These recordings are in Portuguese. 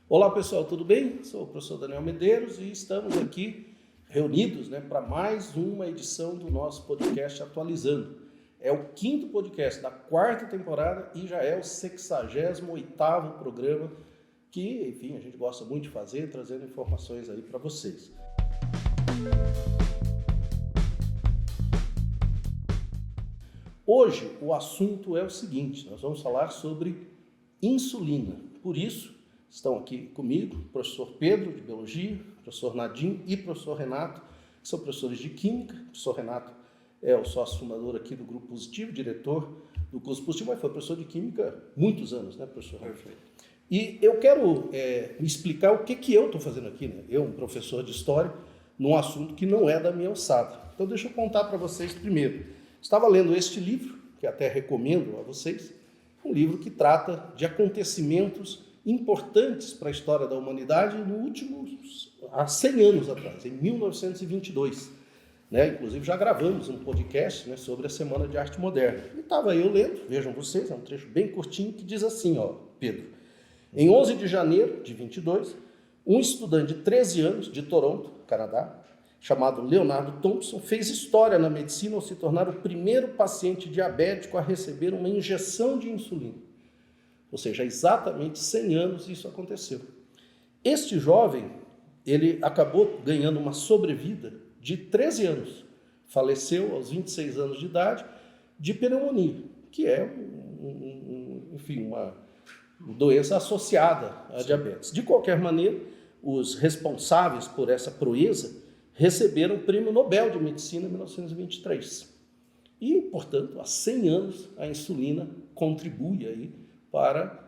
Olá pessoal, tudo bem? Sou o professor Daniel Medeiros e estamos aqui reunidos para mais uma edição do nosso podcast Atualizando. É o 5º podcast da 4ª temporada e já é o 68º programa que, enfim, a gente gosta muito de fazer, trazendo informações aí para vocês. Hoje o assunto é o seguinte, nós vamos falar sobre insulina. Por isso, estão aqui comigo o professor Pedro, de Biologia, o professor Nadim e o professor Renato, que são professores de Química. O professor Renato é o sócio fundador aqui do Grupo Positivo, diretor do curso Positivo, mas foi professor de Química há muitos anos, né, professor? Perfeito. E eu quero me explicar o que eu estou fazendo aqui, né? Eu, um professor de História, num assunto que não é da minha alçada. Então, deixa eu contar para vocês primeiro. Estava lendo este livro, que até recomendo a vocês, um livro que trata de acontecimentos importantes para a história da humanidade há 100 anos atrás, em 1922. Inclusive já gravamos um podcast sobre a Semana de Arte Moderna. E estava eu lendo, vejam vocês, é um trecho bem curtinho que diz assim, Pedro. Em 11 de janeiro de 22, um estudante de 13 anos de Toronto, Canadá, chamado Leonardo Thompson, fez história na medicina ao se tornar o primeiro paciente diabético a receber uma injeção de insulina. Ou seja, há exatamente 100 anos isso aconteceu. Este jovem, ele acabou ganhando uma sobrevida de 13 anos. Faleceu aos 26 anos de idade de pneumonia, que é, uma doença associada à diabetes. De qualquer maneira, os responsáveis por essa proeza receberam o Prêmio Nobel de Medicina em 1923. E, portanto, há 100 anos a insulina contribui aí para,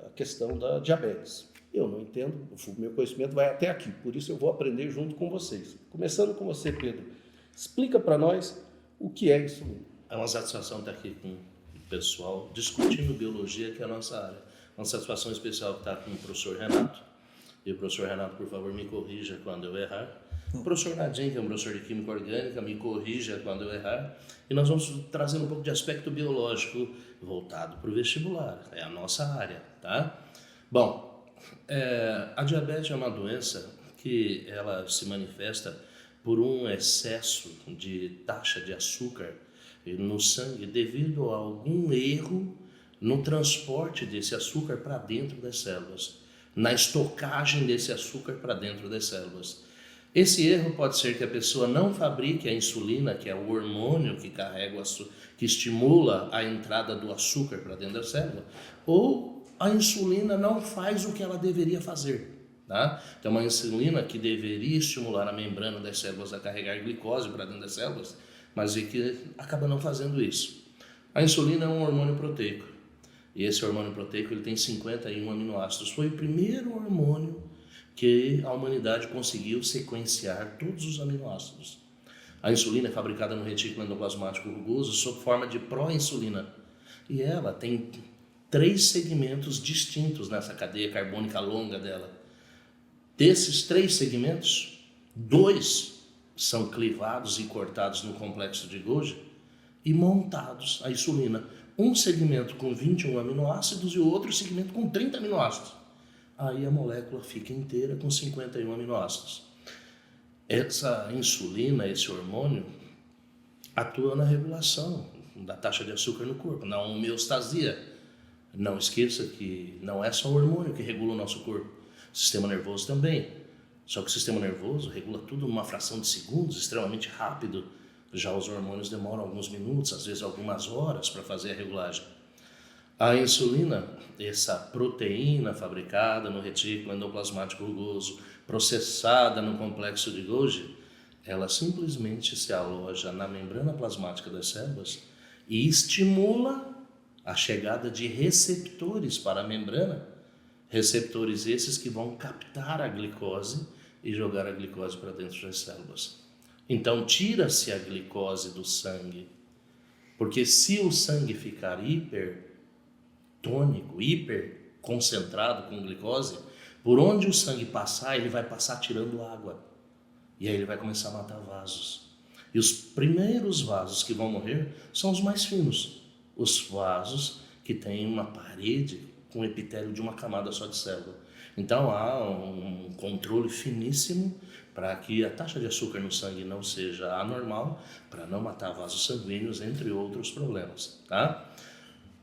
a questão da diabetes. Eu não entendo, o meu conhecimento vai até aqui, por isso eu vou aprender junto com vocês. Começando com você, Pedro, explica para nós o que é insulina. É uma satisfação estar aqui com o pessoal discutindo biologia, que é a nossa área. Uma satisfação especial estar com o professor Renato. E o professor Renato, por favor, me corrija quando eu errar. O professor Nadim, que é um professor de Química Orgânica, me corrija quando eu errar. E nós vamos trazer um pouco de aspecto biológico voltado para o vestibular. É a nossa área, tá? Bom, a diabetes é uma doença que ela se manifesta por um excesso de taxa de açúcar no sangue devido a algum erro no transporte desse açúcar para dentro das células, na estocagem desse açúcar para dentro das células. Esse erro pode ser que a pessoa não fabrique a insulina, que é o hormônio que carrega que estimula a entrada do açúcar para dentro da célula, ou a insulina não faz o que ela deveria fazer. Tá? Então, uma insulina que deveria estimular a membrana das células a carregar glicose para dentro das células, mas que acaba não fazendo isso. A insulina é um hormônio proteico. E esse hormônio proteico ele tem 51 aminoácidos. Foi o primeiro hormônio que a humanidade conseguiu sequenciar todos os aminoácidos. A insulina é fabricada no retículo endoplasmático rugoso sob forma de proinsulina. E ela tem 3 segmentos distintos nessa cadeia carbônica longa dela. Desses 3 segmentos, 2 são clivados e cortados no complexo de Golgi e montados a insulina. Um segmento com 21 aminoácidos e o outro segmento com 30 aminoácidos. Aí a molécula fica inteira com 51 aminoácidos. Essa insulina, esse hormônio, atua na regulação da taxa de açúcar no corpo, na homeostasia. Não esqueça que não é só o hormônio que regula o nosso corpo, o sistema nervoso também. Só que o sistema nervoso regula tudo numa fração de segundos, extremamente rápido. Já os hormônios demoram alguns minutos, às vezes algumas horas para fazer a regulagem. A insulina, essa proteína fabricada no retículo endoplasmático rugoso, processada no complexo de Golgi, ela simplesmente se aloja na membrana plasmática das células e estimula a chegada de receptores para a membrana, receptores esses que vão captar a glicose e jogar a glicose para dentro das células. Então, tira-se a glicose do sangue, porque se o sangue ficar hipertônico, hiperconcentrado com glicose, por onde o sangue passar, ele vai passar tirando água. E aí ele vai começar a matar vasos. E os primeiros vasos que vão morrer são os mais finos. Os vasos que têm uma parede com o epitélio de uma camada só de célula. Então há um controle finíssimo para que a taxa de açúcar no sangue não seja anormal, para não matar vasos sanguíneos, entre outros problemas. Tá?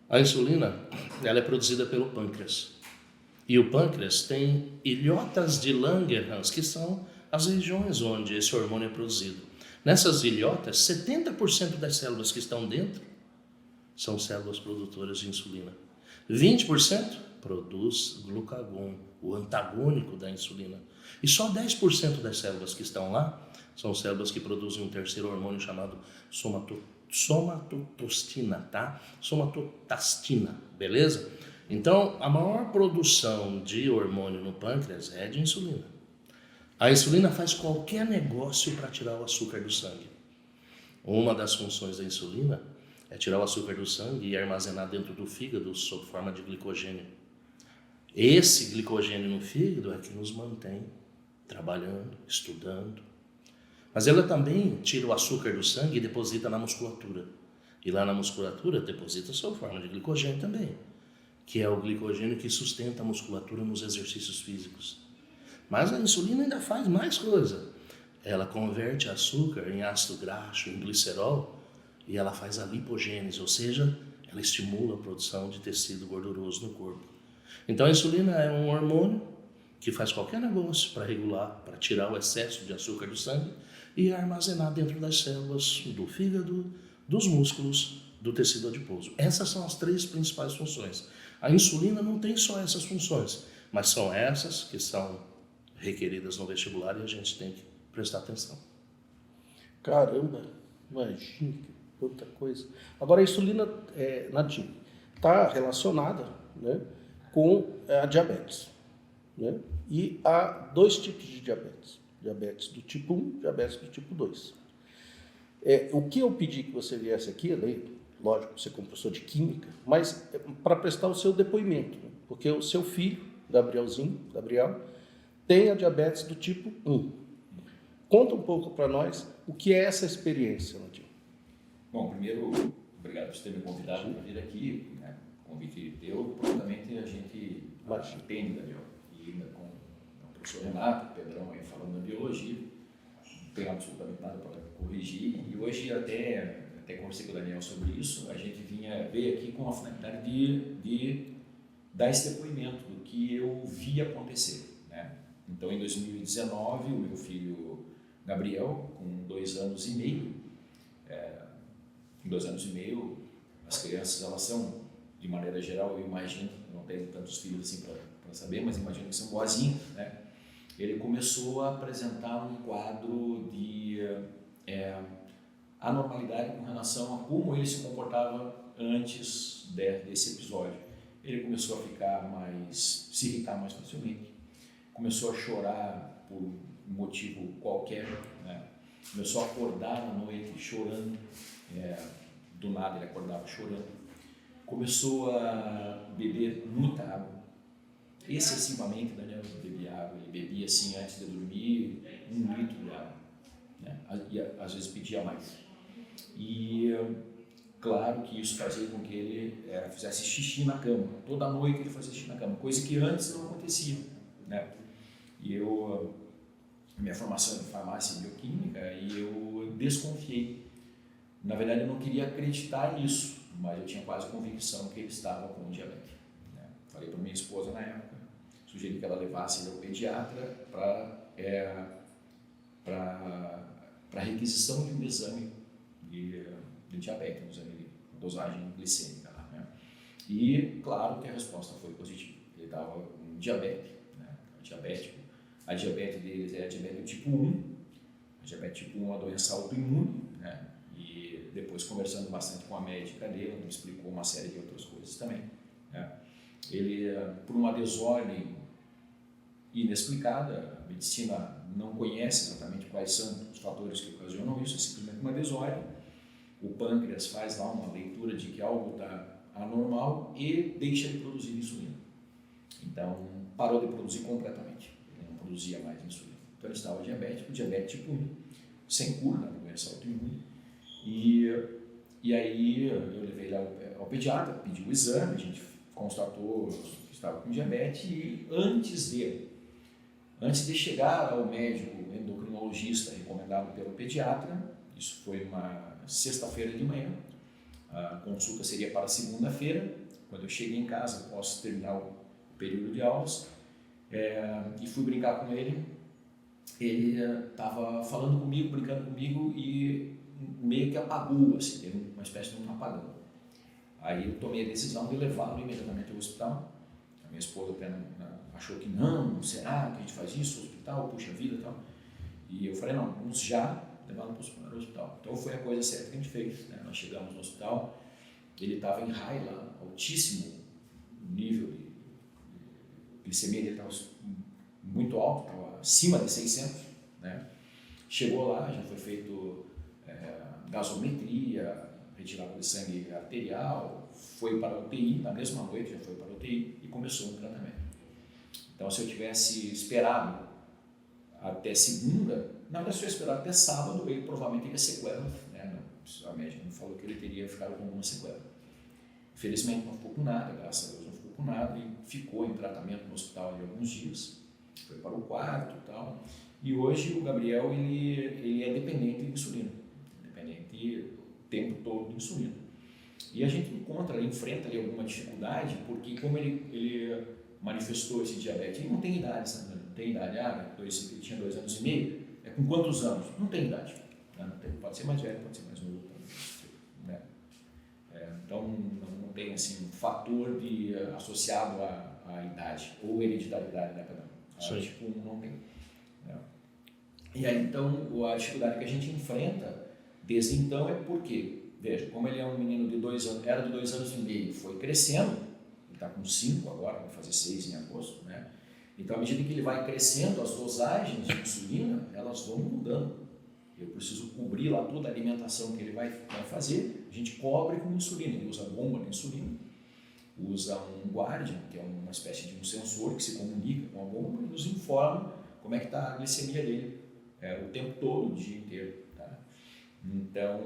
A insulina, ela é produzida pelo pâncreas. E o pâncreas tem ilhotas de Langerhans, que são as regiões onde esse hormônio é produzido. Nessas ilhotas, 70% das células que estão dentro são células produtoras de insulina. 20% produz glucagon, o antagônico da insulina. E só 10% das células que estão lá são células que produzem um terceiro hormônio chamado somatotostina, tá? Somatostatina, beleza? Então, a maior produção de hormônio no pâncreas é de insulina. A insulina faz qualquer negócio para tirar o açúcar do sangue. Uma das funções da insulina é tirar o açúcar do sangue e armazenar dentro do fígado sob forma de glicogênio. Esse glicogênio no fígado é que nos mantém trabalhando, estudando. Mas ela também tira o açúcar do sangue e deposita na musculatura. E lá na musculatura deposita sob forma de glicogênio também, que é o glicogênio que sustenta a musculatura nos exercícios físicos. Mas a insulina ainda faz mais coisa. Ela converte açúcar em ácido graxo, em glicerol, e ela faz a lipogênese, ou seja, ela estimula a produção de tecido gorduroso no corpo. Então a insulina é um hormônio que faz qualquer negócio para regular, para tirar o excesso de açúcar do sangue e armazenar dentro das células do fígado, dos músculos, do tecido adiposo. Essas são as 3 principais funções. A insulina não tem só essas funções, mas são essas que são requeridas no vestibular e a gente tem que prestar atenção. Caramba, imagina quanta coisa. Agora, a insulina, Nadim, está relacionada, né, com a diabetes. Né? E há 2 tipos de diabetes. Diabetes do tipo 1 e diabetes do tipo 2. O que eu pedi que você viesse aqui, lógico, você como professor de química, mas para prestar o seu depoimento, né? Porque o seu filho, Gabriel, tem a diabetes do tipo 1. Conta um pouco para nós o que é essa experiência, Nadim. Bom, primeiro, obrigado por ter me convidado para vir aqui, né? O convite teu, prontamente a gente atende, Daniel. E ainda com o professor Renato, o Pedrão aí falando da biologia, não tem absolutamente nada para corrigir. E hoje até conversei com o Daniel sobre isso, a gente veio aqui com a finalidade de dar esse depoimento do que eu vi acontecer, né? Então, em 2019, o meu filho Gabriel, com 2 anos e meio, em 2 anos e meio, as crianças, elas são, de maneira geral, eu imagino, eu não tenho tantos filhos assim para saber, mas imagino que são boazinhos, né? Ele começou a apresentar um quadro de anormalidade com relação a como ele se comportava antes desse episódio. Ele começou a se irritar mais facilmente, começou a chorar por um motivo qualquer, né? Começou a acordar na noite chorando, do nada ele acordava chorando, começou a beber muita água, excessivamente. Daniel bebia água, ele bebia assim antes de dormir 1 litro de água, né? E às vezes pedia mais. E claro que isso fazia com que ele fizesse xixi na cama, toda noite ele fazia xixi na cama, coisa que antes não acontecia, né? E minha formação em farmácia e bioquímica, e eu desconfiei. Na verdade, eu não queria acreditar nisso, mas eu tinha quase convicção que ele estava com diabetes, né? Falei para minha esposa na época, sugeri que ela levasse ele ao pediatra para requisição de um exame de diabetes, um exame de dosagem glicêmica lá, né? E claro que a resposta foi positiva. Ele estava com diabetes, né? Diabético. A diabetes deles é a diabetes tipo 1. A diabetes tipo 1 é uma doença autoimune, né? E depois, conversando bastante com a médica dele, ela me explicou uma série de outras coisas também, né? Ele, por uma desordem inexplicada, a medicina não conhece exatamente quais são os fatores que ocasionam isso, é simplesmente uma desordem. O pâncreas faz lá uma leitura de que algo está anormal e deixa de produzir insulina. Então, parou de produzir completamente. Ele não produzia mais insulina. Então, ele estava diabético, diabetes tipo 1, sem cura, né, doença autoimune. E aí, eu levei ele ao pediatra, pedi o exame, a gente constatou estava com diabetes e antes de chegar ao médico endocrinologista recomendado pelo pediatra, isso foi uma sexta-feira de manhã, a consulta seria para segunda-feira, quando eu cheguei em casa, após terminar o período de aulas, e fui brincar com ele, ele estava falando comigo, brincando comigo e meio que apagou, assim, teve uma espécie de um apagão. Aí eu tomei a decisão de levá-lo imediatamente ao hospital. A minha esposa até achou que não, será que a gente faz isso, hospital, puxa vida e tal. E eu falei, não, vamos já levá-lo para o hospital. Então foi a coisa certa que a gente fez, né? Nós chegamos no hospital, ele estava em high lá, altíssimo nível de glicemia, ele estava muito alto, estava acima de 600, né? Chegou lá, já foi feito gasometria, retirada de sangue arterial, foi para a UTI, na mesma noite já foi para a UTI e começou um tratamento. Então, se eu tivesse esperado até segunda, na verdade, se eu esperar até sábado, ele provavelmente teria sequela, né? A médica me falou que ele teria ficado com alguma sequela. Infelizmente, não ficou com nada, graças a Deus não ficou com nada, e ficou em tratamento no hospital de alguns dias, foi para o quarto e tal. E hoje o Gabriel, ele é dependente de insulina, dependente o tempo todo de insulina. E a gente enfrenta ali alguma dificuldade, porque como ele manifestou esse diabetes, ele não tem idade, sabe? Não tem idade, ele tinha 2 anos e meio, é com quantos anos? Não tem idade, né? Não tem, pode ser mais velho, pode ser mais novo, né? Então não tem assim, um fator associado à idade, ou hereditariedade, né? Tipo 1 não tem. Né? E aí então a dificuldade que a gente enfrenta desde então é porque, veja, como ele é um menino de 2 anos, era de 2 anos e meio, foi crescendo, ele está com 5 agora, vai fazer 6 em agosto, né? Então, à medida que ele vai crescendo, as dosagens de insulina, elas vão mudando. Eu preciso cobrir lá toda a alimentação que ele vai fazer, a gente cobre com insulina, ele usa bomba de insulina, usa um Guardian, que é uma espécie de um sensor que se comunica com a bomba e nos informa como é que está a glicemia dele o tempo todo, o dia inteiro. Tá? Então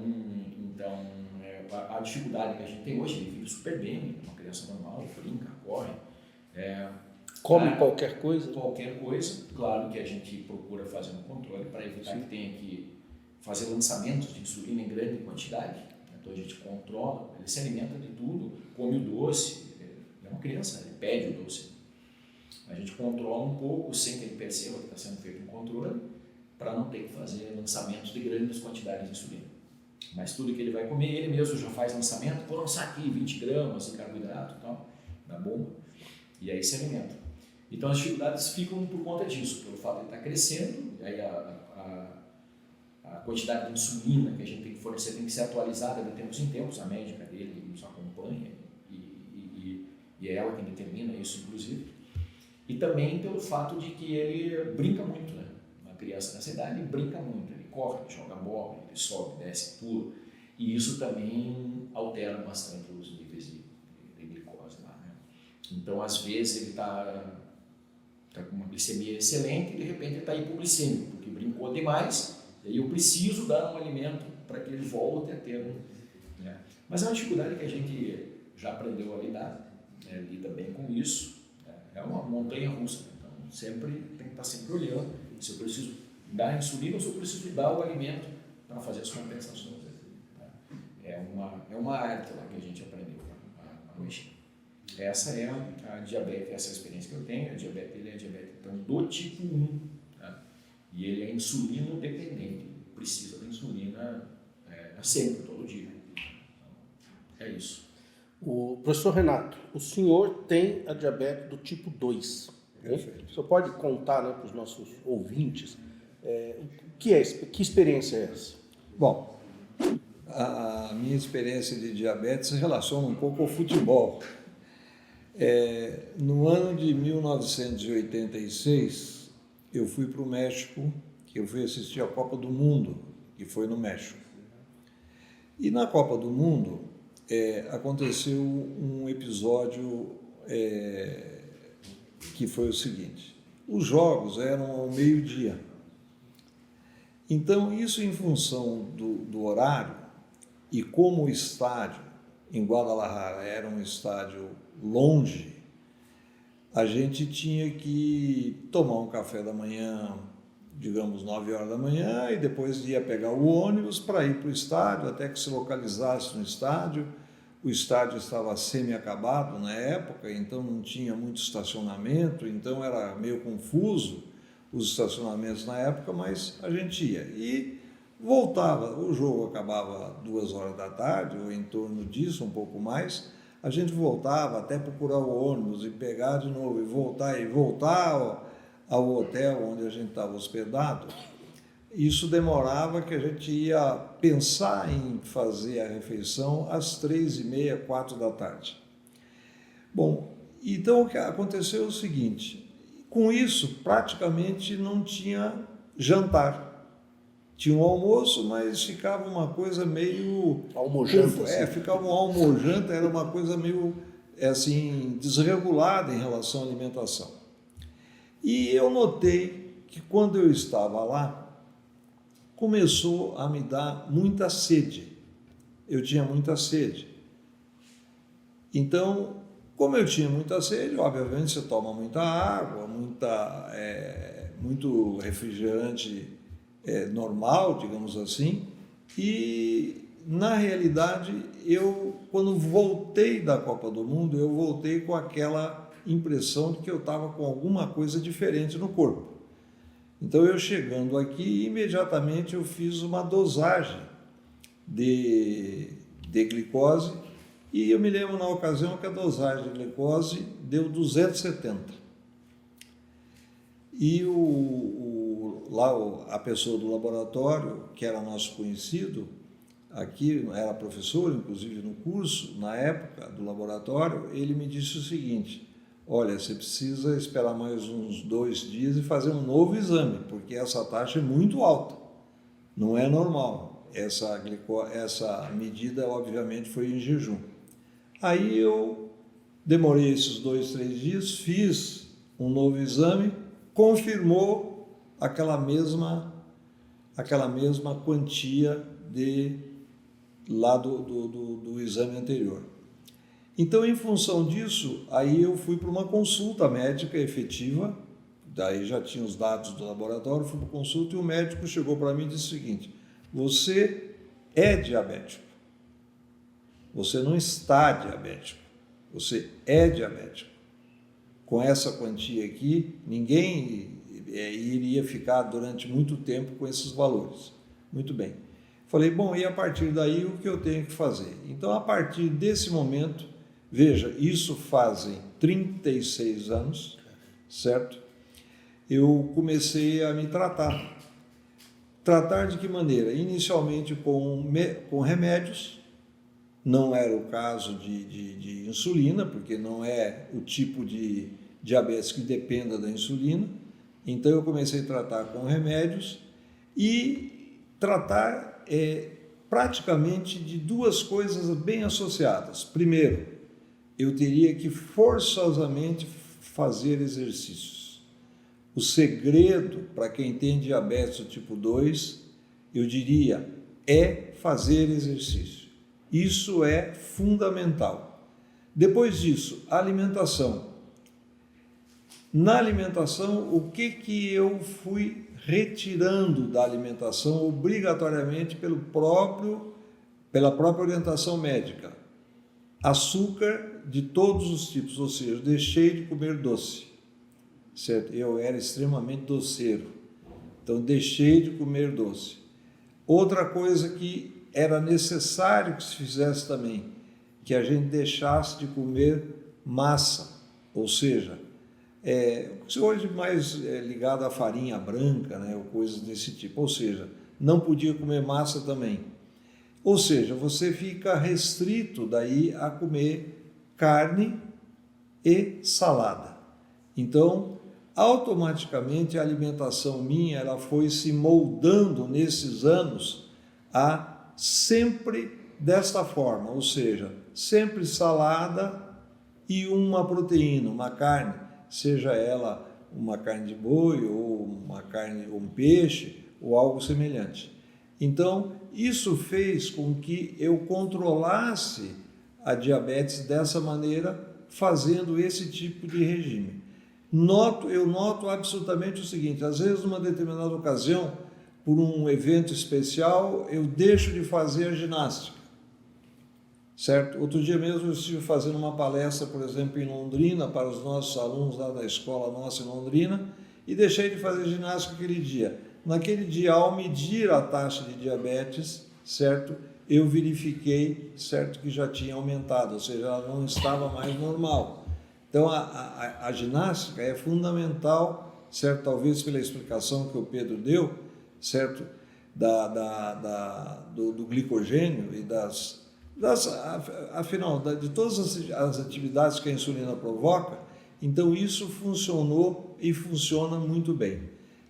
a dificuldade que a gente tem hoje, ele vive super bem, uma criança normal, brinca, corre. Come qualquer coisa? Qualquer coisa. Claro que a gente procura fazer um controle para evitar que tenha que fazer lançamentos de insulina em grande quantidade. Então a gente controla, ele se alimenta de tudo, come o doce, ele é uma criança, ele pede o doce. A gente controla um pouco, sem que ele perceba que está sendo feito um controle, para não ter que fazer lançamentos de grandes quantidades de insulina. Mas tudo que ele vai comer, ele mesmo já faz lançamento, vou lançar aqui 20 gramas de carboidrato e tal, na bomba, e aí se alimenta. Então as dificuldades ficam por conta disso, pelo fato de ele estar crescendo, e aí a quantidade de insulina que a gente tem que fornecer tem que ser atualizada de tempos em tempos, a médica dele nos acompanha, e é ela quem determina isso, inclusive. E também pelo fato de que ele brinca muito, né? Uma criança nessa idade brinca muito, ele corre, ele joga bola, ele sobe, desce, pula, e isso também altera bastante os níveis de glicose lá, né? Então, às vezes, ele está com uma glicemia excelente e de repente ele está hipoglicêmico, porque brincou demais, e aí eu preciso dar um alimento para que ele volte a ter, né? Mas é uma dificuldade que a gente já aprendeu a lidar, né? Lida bem com isso, né? É uma montanha russa, né? Então sempre tem que estar sempre olhando se eu preciso dar insulina ou se eu preciso dar o alimento para fazer as compensações, né? É uma arte lá que a gente aprendeu a mexer. Essa é a diabetes, essa é a experiência que eu tenho. A diabetes, ele é diabetes então, do tipo 1, tá? E ele é insulino dependente, precisa da insulina sempre, todo dia. Então, é isso. O professor Renato, o senhor tem a diabetes do tipo 2. O senhor pode contar, né, para os nossos ouvintes que experiência é essa? Bom, a minha experiência de diabetes se relaciona um pouco ao futebol. No ano de 1986, eu fui para o México, que eu fui assistir a Copa do Mundo, que foi no México. E na Copa do Mundo aconteceu um episódio que foi o seguinte: os jogos eram ao meio-dia. Então, isso em função do horário, e como o estádio em Guadalajara era um estádio longe, a gente tinha que tomar um café da manhã, digamos 9 horas da manhã, e depois ia pegar o ônibus para ir para o estádio, até que se localizasse no estádio. O estádio estava semi-acabado na época, então não tinha muito estacionamento, então era meio confuso os estacionamentos na época, mas a gente ia. E voltava, o jogo acabava 2 horas da tarde, ou em torno disso, um pouco mais, a gente voltava até procurar o ônibus e pegar de novo, e voltar ao hotel onde a gente estava hospedado. Isso demorava, que a gente ia pensar em fazer a refeição às 3h30, 4 da tarde. Bom, então o que aconteceu é o seguinte, com isso praticamente não tinha jantar. Tinha um almoço, mas ficava uma coisa meio... Almojanta. Assim. Ficava um almojanta, era uma coisa meio assim, desregulada em relação à alimentação. E eu notei que quando eu estava lá, começou a me dar muita sede. Eu tinha muita sede. Então, como eu tinha muita sede, obviamente você toma muita água, muito refrigerante normal, digamos assim, e na realidade quando voltei da Copa do Mundo, eu voltei com aquela impressão de que eu estava com alguma coisa diferente no corpo. Então eu chegando aqui, imediatamente eu fiz uma dosagem de glicose, e eu me lembro na ocasião que a dosagem de glicose deu 270. E lá a pessoa do laboratório, que era nosso conhecido, aqui era professor, inclusive no curso, na época do laboratório, ele me disse o seguinte: olha, você precisa esperar mais uns 2 dias e fazer um novo exame, porque essa taxa é muito alta, não é normal. Essa medida, obviamente, foi em jejum. Aí eu demorei esses 2, 3 dias, fiz um novo exame, confirmou aquela mesma quantia lá do exame anterior. Então, em função disso, aí eu fui para uma consulta médica efetiva, daí já tinha os dados do laboratório, fui para a consulta e o médico chegou para mim e disse o seguinte: você é diabético, você não está diabético, você é diabético. Com essa quantia aqui, ninguém iria ficar durante muito tempo com esses valores. Muito bem. Falei, bom, e a partir daí o que eu tenho que fazer? Então, a partir desse momento, veja, isso fazem 36 anos, certo? Eu comecei a me tratar. Tratar de que maneira? Inicialmente com remédios, não era o caso de insulina, porque não é o tipo de diabetes que dependa da insulina. Então eu comecei a tratar com remédios e tratar praticamente de 2 coisas bem associadas. Primeiro, eu teria que forçosamente fazer exercícios. O segredo para quem tem diabetes do tipo 2, eu diria, é fazer exercício. Isso é fundamental. Depois disso, alimentação. Na alimentação, o que eu fui retirando da alimentação obrigatoriamente pela própria orientação médica? Açúcar de todos os tipos, ou seja, deixei de comer doce, certo? Eu era extremamente doceiro, então deixei de comer doce. Outra coisa que era necessário que se fizesse também, que a gente deixasse de comer massa, ou seja, hoje mais ligado à farinha branca, né, ou coisas desse tipo, ou seja, não podia comer massa também. Ou seja, você fica restrito daí a comer carne e salada. Então, automaticamente a alimentação minha ela foi se moldando nesses anos a sempre desta forma, ou seja, sempre salada e uma proteína, uma carne, seja ela uma carne de boi ou uma carne, um peixe ou algo semelhante. Então, isso fez com que eu controlasse a diabetes dessa maneira, fazendo esse tipo de regime. eu noto absolutamente o seguinte: às vezes, numa determinada ocasião, por um evento especial, eu deixo de fazer a ginástica, certo? Outro dia mesmo eu estive fazendo uma palestra, por exemplo, em Londrina, para os nossos alunos lá da escola nossa em Londrina, e deixei de fazer ginástica aquele dia. Naquele dia, ao medir a taxa de diabetes, certo? Eu verifiquei, certo, que já tinha aumentado, ou seja, ela não estava mais normal. Então, a ginástica é fundamental, certo? Talvez pela explicação que o Pedro deu, certo? Do glicogênio e afinal, de todas as atividades que a insulina provoca. Então, isso funcionou e funciona muito bem,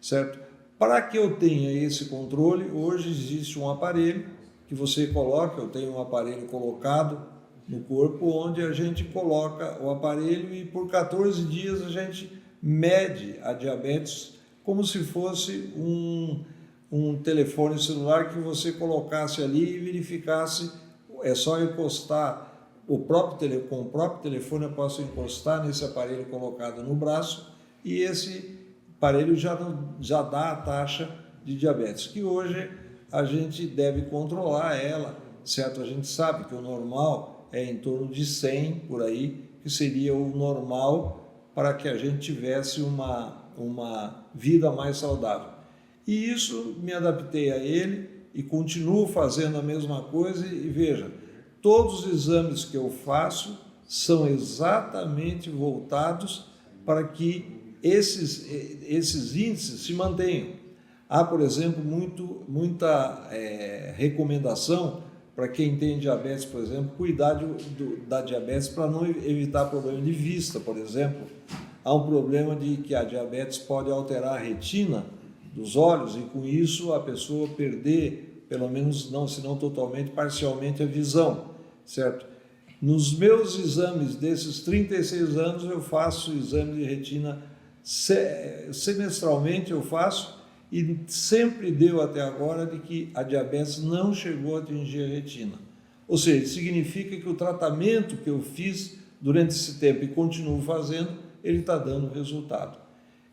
certo? Para que eu tenha esse controle, hoje existe um aparelho que você coloca, eu tenho um aparelho colocado no corpo, onde a gente coloca o aparelho e por 14 dias a gente mede a diabetes como se fosse um telefone celular que você colocasse ali e verificasse. É só encostar com o próprio telefone, eu posso encostar nesse aparelho colocado no braço e esse aparelho já dá a taxa de diabetes, que hoje a gente deve controlar ela, certo? A gente sabe que o normal é em torno de 100 por aí, que seria o normal para que a gente tivesse uma vida mais saudável. E isso me adaptei a ele e continuo fazendo a mesma coisa e veja, todos os exames que eu faço são exatamente voltados para que esses índices se mantenham. Há, por exemplo, muita recomendação para quem tem diabetes, por exemplo, cuidar da diabetes para não evitar problema de vista, por exemplo. Há um problema de que a diabetes pode alterar a retina dos olhos e com isso a pessoa perder, pelo menos não, se não totalmente, parcialmente a visão, certo? Nos meus exames desses 36 anos eu faço exame de retina semestralmente, eu faço, e sempre deu até agora de que a diabetes não chegou a atingir a retina. Ou seja, significa que o tratamento que eu fiz durante esse tempo e continuo fazendo, ele está dando resultado.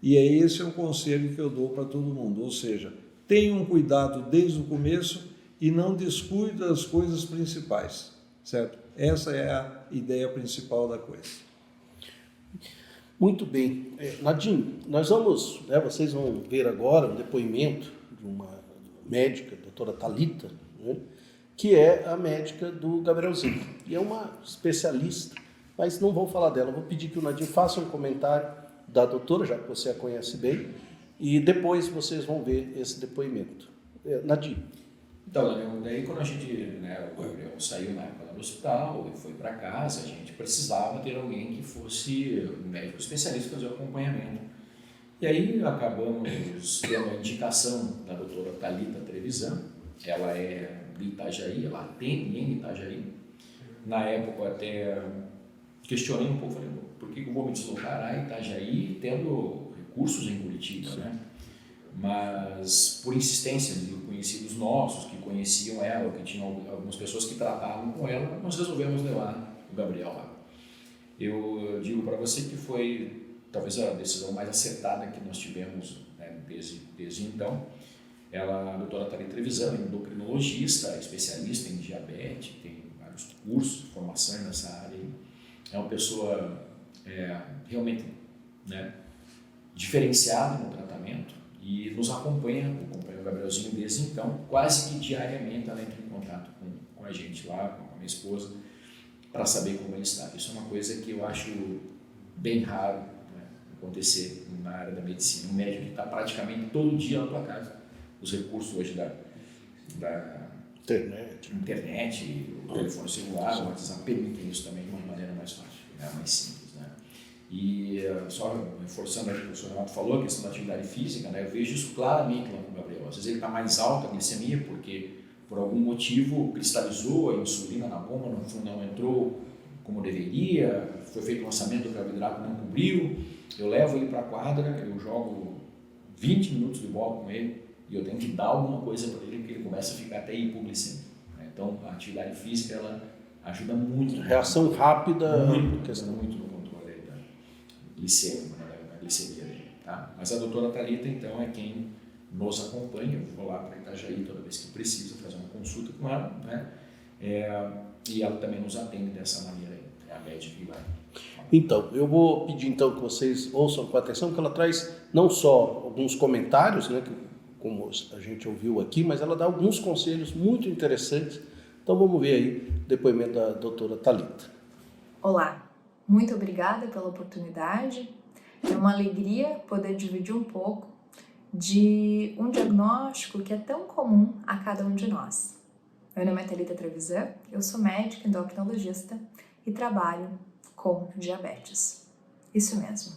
E esse o conselho que eu dou para todo mundo, ou seja, tenha um cuidado desde o começo e não descuide das coisas principais, certo? Essa é a ideia principal da coisa. Muito bem. Nadim, vocês vão ver agora um depoimento de uma médica, a doutora Thalita, né, que é a médica do Gabrielzinho. E é uma especialista, mas não vou falar dela. Vou pedir que o Nadim faça um comentário da doutora, já que você a conhece bem, e depois vocês vão ver esse depoimento. Nadim. Então, daí quando a gente, o Gabriel saiu na época do hospital e foi para casa, a gente precisava ter alguém que fosse um médico especialista fazer o acompanhamento. E aí acabamos tendo a indicação da doutora Thalita Trevisan. Ela é de Itajaí, ela atende em Itajaí. Na época até questionei um pouco, falei, por que eu vou me deslocar a Itajaí tendo recursos em Curitiba, né? Mas por insistência de conhecidos nossos que conheciam ela, que tinham algumas pessoas que tratavam com ela, nós resolvemos levar o Gabriel lá. Eu digo para você que foi talvez a decisão mais acertada que nós tivemos, né, desde então. Ela, a doutora Thalita Trevisan, é endocrinologista, especialista em diabetes, tem vários cursos, formação nessa área. É uma pessoa realmente, né, diferenciada no tratamento. E nos acompanha o Gabrielzinho desde então, quase que diariamente ela entra em contato com a gente lá, com a minha esposa, para saber como ele está. Isso é uma coisa que eu acho bem raro, né, acontecer na área da medicina. Um médico que está praticamente todo dia na tua casa. Os recursos hoje da internet, o telefone celular, o WhatsApp permitem isso também de uma maneira mais fácil, né, mais simples. E só reforçando o que o professor Renato falou, a questão da atividade física, né, eu vejo isso claramente lá com o Gabriel. Às vezes ele está mais alto a glicemia porque por algum motivo cristalizou a insulina na bomba, não entrou como deveria, foi feito o lançamento do carboidrato, não cobriu. Eu levo ele para a quadra, eu jogo 20 minutos de bola com ele e eu tenho que dar alguma coisa para ele porque ele começa a ficar até hipoglicêmico. Então a atividade física ela ajuda muito. Reação rápida. Muito no controle glicêmico, né, glicemia dele. Tá? Mas a doutora Thalita, então, é quem nos acompanha. Eu vou lá para Itajaí toda vez que precisa fazer uma consulta com ela, né? E ela também nos atende dessa maneira aí. É a médica que vai. Então, eu vou pedir então que vocês ouçam com atenção, que ela traz não só alguns comentários, né, como a gente ouviu aqui, mas ela dá alguns conselhos muito interessantes. Então vamos ver aí o depoimento da doutora Thalita. Olá, muito obrigada pela oportunidade. É uma alegria poder dividir um pouco de um diagnóstico que é tão comum a cada um de nós. Meu nome é Thalita Trevisan, eu sou médica endocrinologista e trabalho com diabetes. Isso mesmo.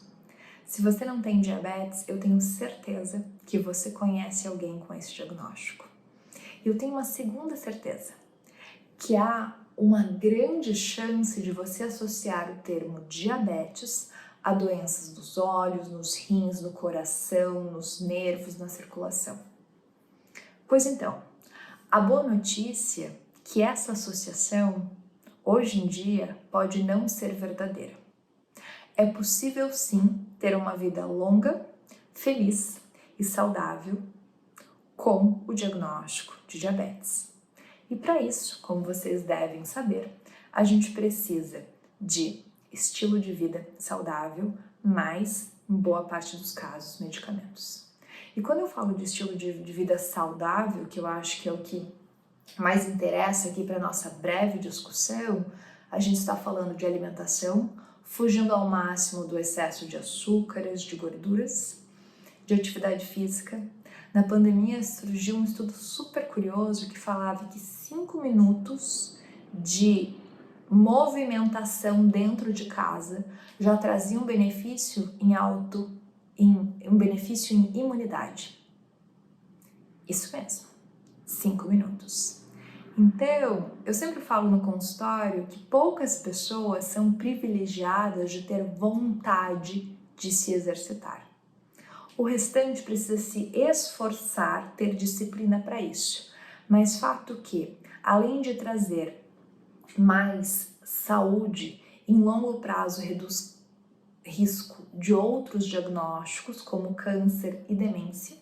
Se você não tem diabetes, eu tenho certeza que você conhece alguém com esse diagnóstico. E eu tenho uma segunda certeza, que há uma grande chance de você associar o termo diabetes a doenças dos olhos, nos rins, no coração, nos nervos, na circulação. Pois então, a boa notícia é que essa associação, hoje em dia, pode não ser verdadeira. É possível sim ter uma vida longa, feliz e saudável com o diagnóstico de diabetes. E para isso, como vocês devem saber, a gente precisa de estilo de vida saudável, mais, em boa parte dos casos, medicamentos. E quando eu falo de estilo de vida saudável, que eu acho que é o que mais interessa aqui para nossa breve discussão, a gente está falando de alimentação, fugindo ao máximo do excesso de açúcares, de gorduras, de atividade física. Na pandemia surgiu um estudo super curioso que falava que 5 minutos de movimentação dentro de casa já trazia um benefício um benefício em imunidade. Isso mesmo, 5 minutos. Então, eu sempre falo no consultório que poucas pessoas são privilegiadas de ter vontade de se exercitar. O restante precisa se esforçar, ter disciplina para isso. Mas fato que, além de trazer mais saúde, em longo prazo reduz risco de outros diagnósticos, como câncer e demência.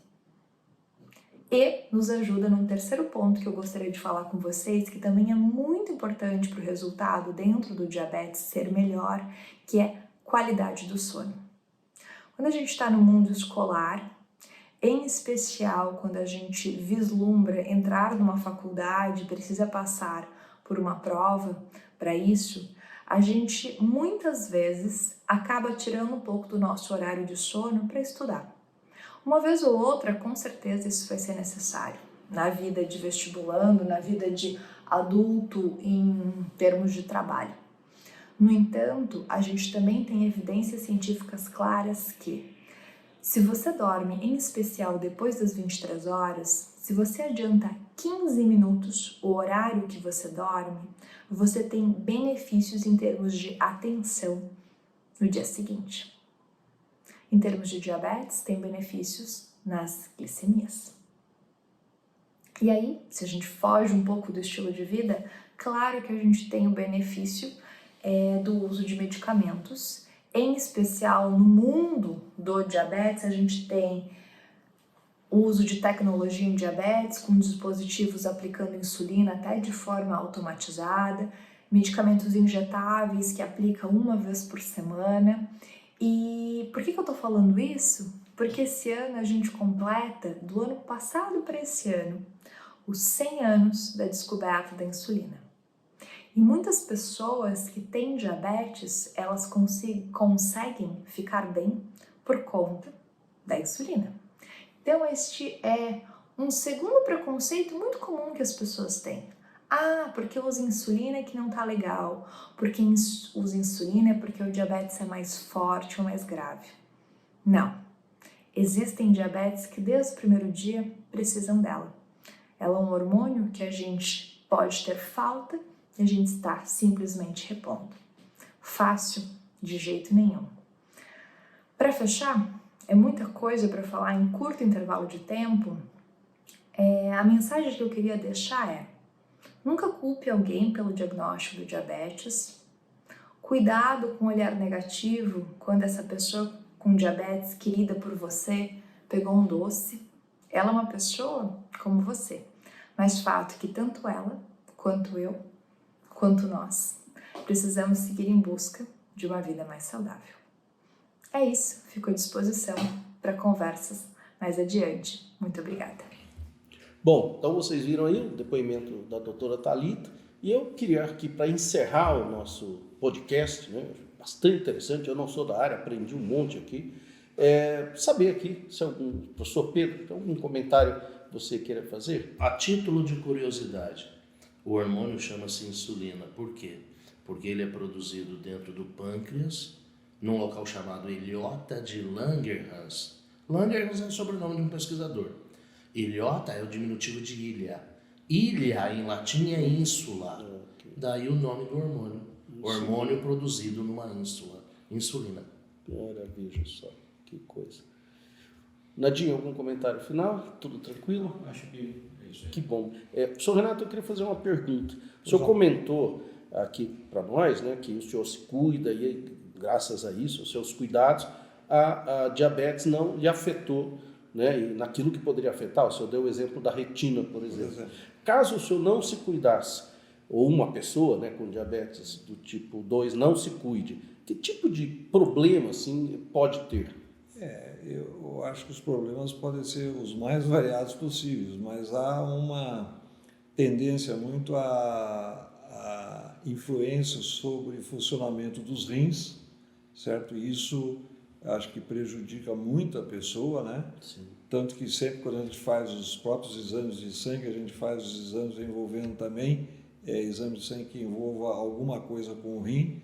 E nos ajuda num terceiro ponto que eu gostaria de falar com vocês, que também é muito importante para o resultado dentro do diabetes ser melhor, que é qualidade do sono. Quando a gente está no mundo escolar, em especial quando a gente vislumbra entrar numa faculdade, precisa passar por uma prova para isso, a gente muitas vezes acaba tirando um pouco do nosso horário de sono para estudar. Uma vez ou outra, com certeza isso vai ser necessário na vida de vestibulando, na vida de adulto em termos de trabalho. No entanto, a gente também tem evidências científicas claras que, se você dorme, em especial depois das 23 horas, se você adianta 15 minutos o horário que você dorme, você tem benefícios em termos de atenção no dia seguinte. Em termos de diabetes, tem benefícios nas glicemias. E aí, se a gente foge um pouco do estilo de vida, claro que a gente tem o benefício do uso de medicamentos. Em especial no mundo do diabetes, a gente tem o uso de tecnologia em diabetes, com dispositivos aplicando insulina até de forma automatizada, medicamentos injetáveis que aplicam uma vez por semana. E por que eu tô falando isso? Porque esse ano a gente completa, do ano passado para esse ano, os 100 anos da descoberta da insulina. E muitas pessoas que têm diabetes, elas conseguem ficar bem por conta da insulina. Então este é um segundo preconceito muito comum que as pessoas têm. Ah, porque usa insulina é que não tá legal. Porque usa insulina é porque o diabetes é mais forte ou mais grave. Não. Existem diabetes que desde o primeiro dia precisam dela. Ela é um hormônio que a gente pode ter falta e a gente está simplesmente repondo. Fácil? De jeito nenhum. Para fechar, é muita coisa para falar em curto intervalo de tempo. A mensagem que eu queria deixar é: nunca culpe alguém pelo diagnóstico do diabetes. Cuidado com o olhar negativo quando essa pessoa com diabetes, querida por você, pegou um doce. Ela é uma pessoa como você, mas fato que tanto ela, quanto eu, quanto nós, precisamos seguir em busca de uma vida mais saudável. É isso, fico à disposição para conversas mais adiante. Muito obrigada. Bom, então vocês viram aí o depoimento da doutora Thalita, e eu queria aqui, para encerrar o nosso podcast, né, bastante interessante, eu não sou da área, aprendi um monte aqui, saber aqui se algum, professor Pedro, tem algum comentário que você queira fazer? A título de curiosidade, o hormônio chama-se insulina. Por quê? Porque ele é produzido dentro do pâncreas, num local chamado ilhota de Langerhans. Langerhans é o sobrenome de um pesquisador. Ilhota é o diminutivo de ilha. Ilha, em latim, é ínsula. Daí o nome do hormônio. Hormônio produzido numa ínsula. Insulina. Ora, veja só, que coisa. Nadinho, algum comentário final? Tudo tranquilo? Acho que é isso aí. Que bom. Professor Renato, eu queria fazer uma pergunta. O senhor comentou aqui para nós, né, que o senhor se cuida e graças a isso, os seus cuidados, a diabetes não lhe afetou, né, e naquilo que poderia afetar. O senhor deu o exemplo da retina, por exemplo. Caso o senhor não se cuidasse, ou uma pessoa, né, com diabetes do tipo 2 não se cuide, que tipo de problema assim, pode ter? Eu acho que os problemas podem ser os mais variados possíveis, mas há uma tendência muito a influência sobre o funcionamento dos rins, certo? Isso acho que prejudica muito a pessoa, né? Sim. Tanto que sempre quando a gente faz os próprios exames de sangue, a gente faz os exames envolvendo também exame de sangue que envolva alguma coisa com o rim,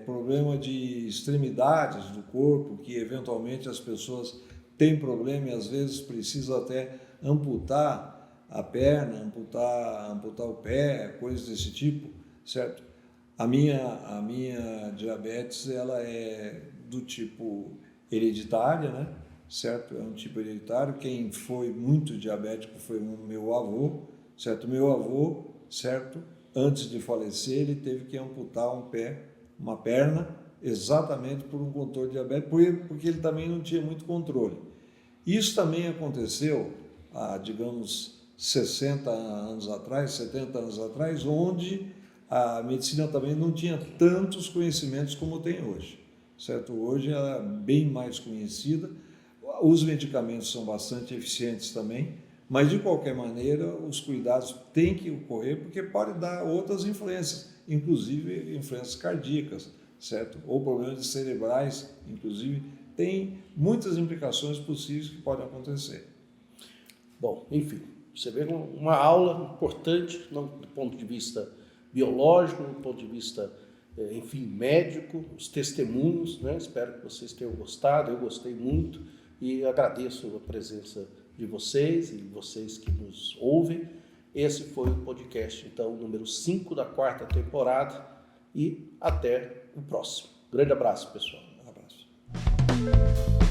problema de extremidades do corpo, que eventualmente as pessoas têm problema e às vezes precisam até amputar a perna, amputar o pé, coisas desse tipo, certo? A minha diabetes, ela é do tipo hereditária, né? Certo? É um tipo hereditário. Quem foi muito diabético foi o meu avô, certo? Meu avô, certo? Antes de falecer, ele teve que amputar um pé, uma perna, exatamente por um controle diabético, porque ele também não tinha muito controle. Isso também aconteceu há, digamos, 60 anos atrás, 70 anos atrás, onde a medicina também não tinha tantos conhecimentos como tem hoje, certo? Hoje ela é bem mais conhecida, os medicamentos são bastante eficientes também, mas de qualquer maneira os cuidados têm que ocorrer porque pode dar outras influências, inclusive influências cardíacas, certo? Ou problemas cerebrais, inclusive, tem muitas implicações possíveis que podem acontecer. Bom, enfim, você vê uma aula importante, não do ponto de vista biológico, do ponto de vista, enfim, médico, os testemunhos, né? Espero que vocês tenham gostado, eu gostei muito e agradeço a presença de vocês e vocês que nos ouvem. Esse foi o podcast, então, número 5 da 4ª temporada e até o próximo. Grande abraço, pessoal. Um abraço.